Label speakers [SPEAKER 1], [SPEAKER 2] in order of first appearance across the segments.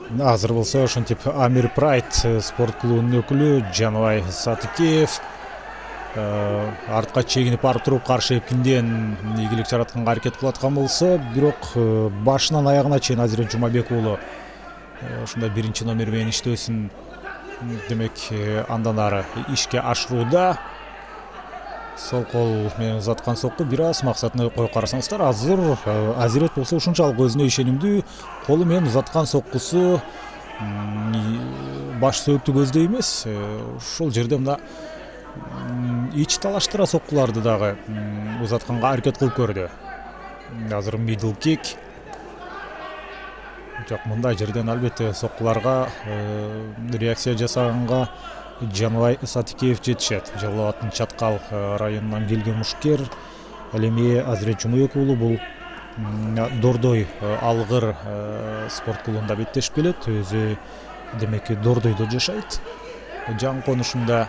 [SPEAKER 1] Азыр болсо ошентип Амир Прайд спорт клубунун өкүлү Жаныбай Сатыкеев артка чегинип барып туруп каршы эпкинден ийгилик жаратканга аракет кылып аткан болсо, бирок башынан аягына чейин Азирет Жумабек уулу ушундай биринчи номер менен иштөөсүн демек андан ары ишке ашырууда. Сол кол менен узаткан сокку бир аз максатына коюп карасаңыздар, азыр Азирет болсо ушунчалык өзүнө ишенимдүү, колу менен узаткан соккусу баш сөөктү көздөй эмес. Ушул жерде мына ич талаштыра соккуларды дагы узатканга аракет кылып көрдү. Азыр middle kick. Жок, мындай жерден албетте соккуларга реакция жасаганга Жаныбай Сатыкеев жетишет. Жалал Абадтын Чаткал районунан келген мушкер. Ал эми Азирет Жумабек уулу бул Дордой алгыр спорт клубунда беттешип келет. Өзү демек Дордойдо жашайт. Жан конушунда.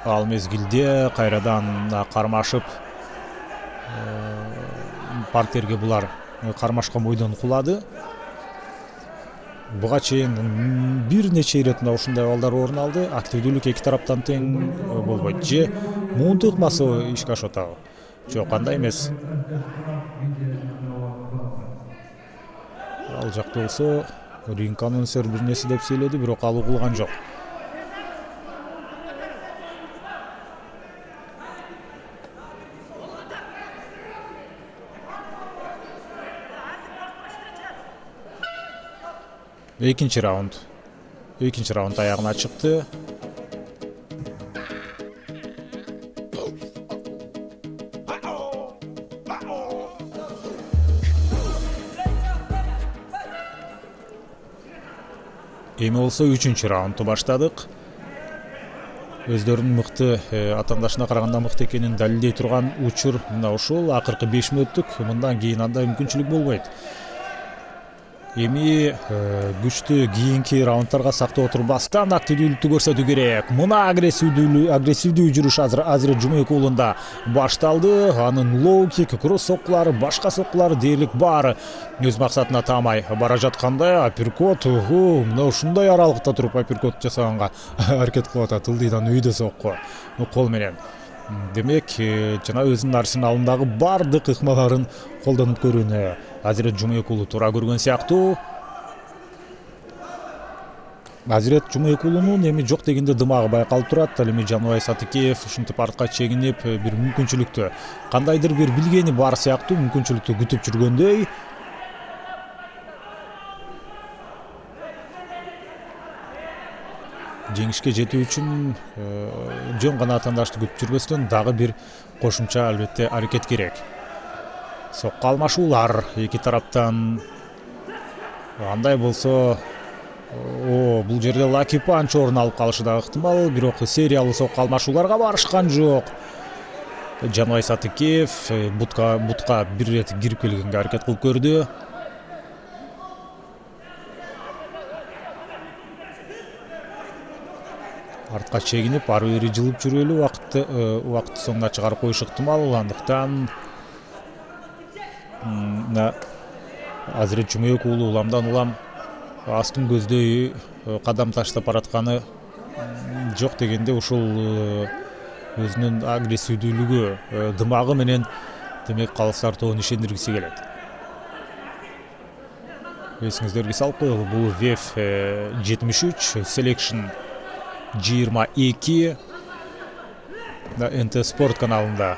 [SPEAKER 1] Ал мезгилде кайрадан кармашып партерге булар кармашкан бойдон кулады. Буга чейин бир нече ирет ушундай балдар орун алды. Активдүүлүк эки тараптан тең болбойт. Же муунтук массовый ишке ашып атабы? Жок, андай эмес. Ал жакта болсо ринг анонсер бир нерсе деп сүйлөдү, бирок ал угулган жок. Экинчи раунд аягына чыкты. Эми болсо үчүнчү раундду баштадык. Өздөрүнүн мыкты атаандашына караганда мыкты экенин далилдей турган учур мына ушул. Акыркы 5 мүнөттүк, мындан кийин андай мүмкүнчүлүк болбойт. Эми күчтүү кийинки раундтарга сактоо турбастан активдүүлүктү көрсөтүү керек. Мына агрессивдүү жүрүш Азирет Жумабек уулунда башталды. Анын лоу кик, кросс соккулары, башка соккулары дээрлик бар. Өз максатына таамай бара жаткандай апперкот, мына ушундай аралыкта туруп апперкот жасаганга аракет кылып атат. Ылдыйдан үйдө сокку кол менен. Демек, жана өзүнүн арсеналындагы бардык ыкмаларын колдонуп көрүүнү Азирет Жумабек уулу туура көргөн сыяктуу. Азирет Жумабек уулунун эми жок дегенде дымагы байкалып турат. Ал эми Жаныбай Сатыкеев ушинтип артка чегинип бир мүмкүнчүлүктү, кандайдыр бир билгени бар сыяктуу мүмкүнчүлүктү күтүп жүргөндөй. Жеңишке жетүү үчүн жөн гана атаандашты күтүп жүрбөстөн дагы бир кошумча албетте аракет керек. Сокку алмашуулар эки тараптан. Андай болсо, бул жерде лаки панч орун алып калышы да ыктымал, бирок сериялуу сокку алмашууларга барышкан жок. Жаныбай Сатыкеев бутка бир рет кирип келгенге аракет кылып көрдү. Артка чегинип, ары бери жылып жүрөлү, убакытты соңуна чыгарып коюш ыктымал. Андыктан Азирет Жумабек уулу уламдан улам астын көздөй кадам таштап баратканы жок дегенде ушул өзүнүн агрессивдүүлүгү, дымагы менен демек калыстар тобун ишендиргиси келет. Эсиңиздерге салып коелу, бул VF 73 Selection 22 НТ Спорт каналында.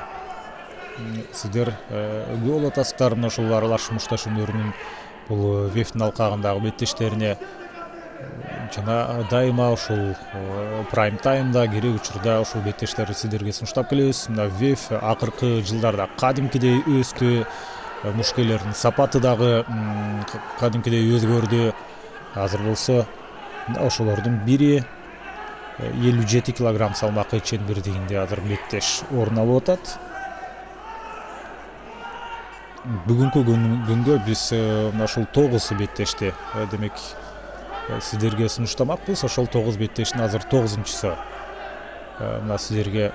[SPEAKER 1] Сиздер көп атасыздар мына ушул аралаш мушташ өнөрүнүн бул VF-тин алкагындагы беттештерине жана дайыма ушул прайм таймда керек учурда ушул беттештерди сиздерге сунуштап келебиз. Мына VF акыркы жылдарда кадимкидей өстү, мушкерлердин сапаты дагы кадимкидей өзгөрдү. Азыр болсо ошолордун бири 57 килограмм салмакы чембердигинде азыр беттеш орун алып атат. Бүгүнкү күнгө биз мына ушул 9 беттешти демек сиздерге сунуштамакпыз. Ошол 9 беттештин азыр 9-чусу мына сиздерге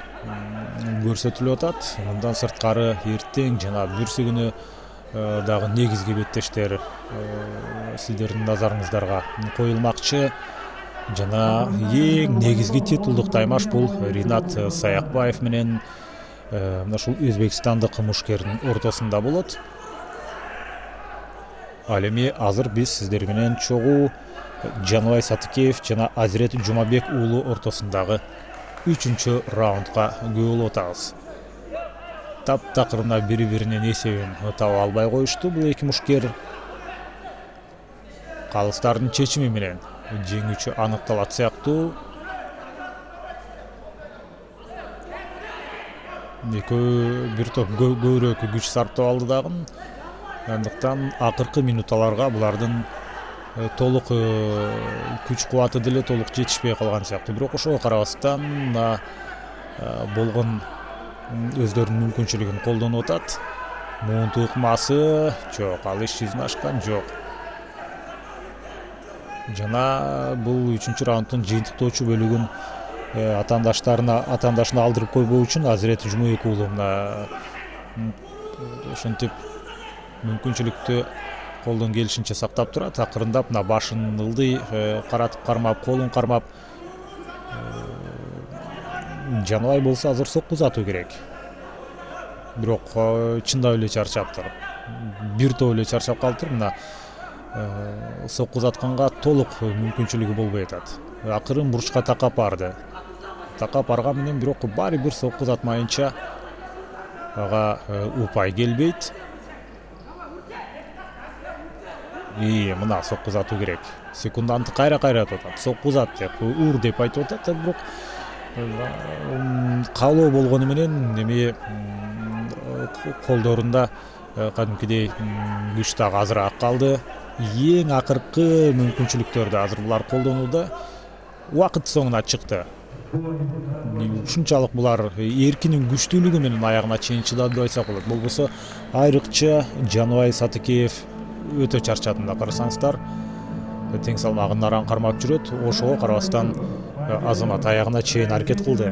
[SPEAKER 1] көрсөтүлүп атат. Мындан сырткары эртең жана бүрсү күнү дагы негизги беттештер сиздердин назарыңыздарга коюлмакчы. Жана эң негизги титулдук таймаш бул Ринат Саякбаев менен мына ушул өзбекстандык мушкердин ортосунда болот. Ал эми азыр биз сиздер менен чогуу Жаныбай Сатыкеев жана Азирет Жумабек уулу ортосундагы 3-чү раундга күбө болуп атабыз. Таптакырына бири-биринин эсебин таба албай коюшту бул эки мушкер. Калыстардын чечими менен жеңүүчү аныкталат сыяктуу. Экөө бир топ көбүрөөк күч сарптап алды дагы. Андыктан акыркы минуталарга булардын толук күч кубаты деле толук жетишпей калган сыяктуу. Бирок ошого карабастан болгон өздөрүнүн мүмкүнчүлүгүн колдонуп атат. Муунту ыкмасы жок, ал иш жүзүнө ашкан жок. Жана бул 3-чү раунддун жыйынтыктоочу бөлүгүн атаандашына алдырып койбоо үчүн Азирет Жумабек уулу ошентип мүмкүнчүлүктү колдон келишинче сактап турат. Акырындап мына башын ылдый каратып кармап, колун кармап, Жаныбай болсо азыр сокку узатуу керек. Бирок чындап эле чарчаптыр. Бир топ эле чарчап калыптыр. Мына сокку узатканга толук мүмкүнчүлүгү болбой атат. Акырын бурчка такап барды. Такап барган менен бирок баары бир сокку узатмайынча ага упай келбейт. Мына сокку узатуу керек. Секунданты кайра-кайратып атат. Сокку узат деп, ур деп айтып атат, бирок каалоо болгону менен эми колдорунда кадимкидей күч дагы азыраак калды. Эң акыркы мүмкүнчүлүктөрдү азыр булар колдонууда. Убакыт соңуна чыкты. Ушунчалык булар эркинин күчтүүлүгү менен аягына чейин чыдады деп айтсак болот. Болбосо айрыкча Жаныбай Сатыкеев өтө чарчады. Карасаңыздар, тең салмагын наран кармап жүрөт. Ошого карабастан Азамат аягына чейин аракет кылды.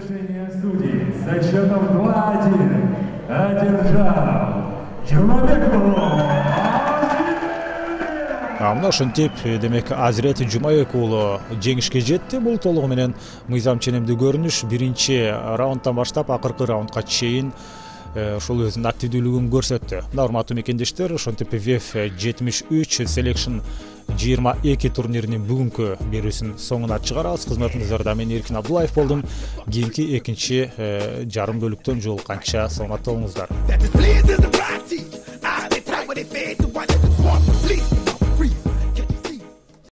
[SPEAKER 1] Мына ошентип, демек Азирет Жумабек уулу жеңишке жетти. Бул толугу менен мыйзам ченемдүү көрүнүш. Биринчи раундтан баштап акыркы раундга чейин ошол өзүнүн активдүүлүгүн көрсөттү. Урматтуу мекендештер, ошентип WEF 73 Selection 22 турниринин бүгүнкү берүүсүн соңуна чыгарабыз. Кызматыңыздарда мен Эркин Абдуллаев болдум. Кийинки экинчи жарым бөлүктөн жолукканча саламатта болуңуздар.